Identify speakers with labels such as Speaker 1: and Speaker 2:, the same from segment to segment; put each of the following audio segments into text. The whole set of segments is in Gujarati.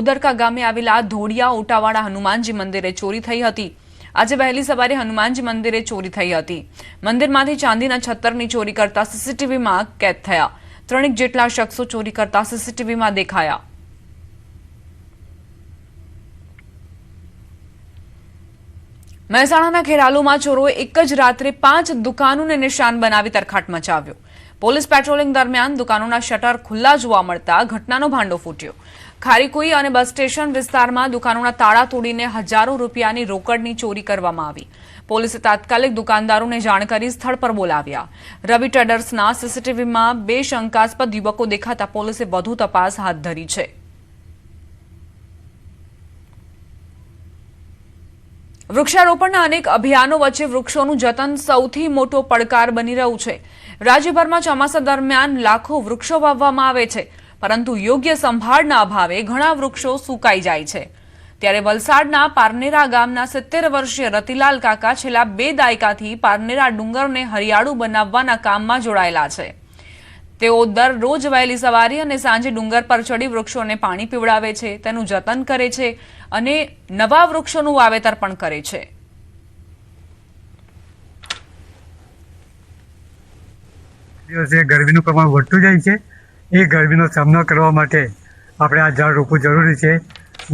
Speaker 1: ઉદરકા ગામે આવેલા ધોળિયા ઓટાવાળા હનુમાનજી મંદિરે ચોરી થઈ હતી। આજે વહેલી સવારે હનુમાનજી મંદિરે ચોરી થઈ હતી। મંદિરમાંથી ચાંદીના છત્તરની ચોરી કરતા સીસીટીવીમાં કેદ થયા। 3 જેટલા શખ્સો ચોરી કરતા સીસીટીવીમાં દેખાયા। મહેસાણાના ખેરાલુમાં ચોરોએ એક જ રાત્રે 5 દુકાનોને નિશાન બનાવી તરખાટ મચાવ્યો। પોલીસ પેટ્રોલિંગ દરમિયાન દુકાનોના શટર ખુલ્લા જોવા મળતા ઘટનાનો ભાંડો ફૂટ્યો। ખારીકુઈ અને બસ સ્ટેશન વિસ્તારમાં દુકાનોના તાળા તોડીને હજારો રૂપિયાની રોકડની ચોરી કરવામાં આવી। પોલીસે તાત્કાલિક દુકાનદારોને જાણ કરી સ્થળ પર બોલાવ્યા। રવિ ટ્રેડર્સના સીસીટીવીમાં 2 શંકાસ્પદ યુવકો દેખાતા પોલીસે વધુ તપાસ હાથ ધરી છે। વૃક્ષારોપણના અનેક અભિયાનો વચ્ચે વૃક્ષોનું જતન સૌથી મોટો પડકાર બની રહ્યું છે। રાજ્યભરમાં ચોમાસા દરમિયાન લાખો વૃક્ષો વાવવામાં આવે છે, પરંતુ યોગ્ય સંભાળના અભાવે ઘણા વૃક્ષો સુકાઈ જાય છે। ત્યારે વલસાડના પારનેરા ગામના 70 વર્ષીય રતિલાલ કાકા છેલ્લા 2 દાયકાથી પારનેરા ડુંગરને હરિયાળું બનાવવાના કામમાં જોડાયેલા છે। તેઓ દરરોજ વહેલી સવારે અને સાંજે ડુંગર પર ચડી વૃક્ષોને પાણી પીવડાવે છે, તેનું જતન કરે છે અને નવા વૃક્ષોનું વાવેતર પણ કરે છે।
Speaker 2: દિવસે ગરમીનું પ્રમાણ વધતું જાય છે। એ ગરમીનો સામનો કરવા માટે આપણે આ ઝાડ રોપવું જરૂરી છે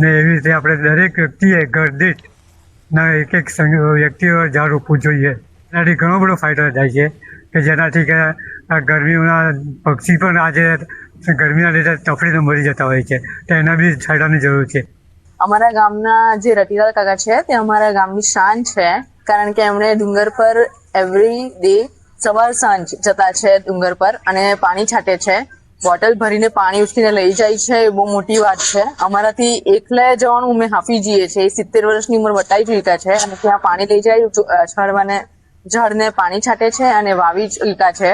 Speaker 2: ને એવી રીતે આપણે દરેક વ્યક્તિએ ઘર દીઠ એક વ્યક્તિએ ઝાડ રોપવું જોઈએ। એનાથી ઘણો બધો ફાયદો થાય છે કે જેનાથી કે આ ગરમીના પક્ષી પણ આજે ગરમીના લીધે તફડીને મરી જતા હોય છે, તો એના બી ફાયદાની જરૂર છે।
Speaker 3: અમારા ગામના જે રતિલાલ કાકા છે તે અમારા ગામની શાન છે, કારણ કે એમણે ડુંગર પર એવરી ડે સવાર સાંજ જતા છે ડુંગર પર અને પાણી છાંટે છે। બોટલ ભરીને પાણી ઉચકીને લઈ જાય છે, એ બહુ મોટી વાત છે। અમારાથી એકલે જવાનું અમે હાફી જઈએ છીએ। 70 વર્ષની ઉંમર વટાઈ ચૂક્યા છે અને ત્યાં પાણી લઈ જાય, ઝાડને પાણી છાંટે છે અને વાવી ચૂક્યા છે।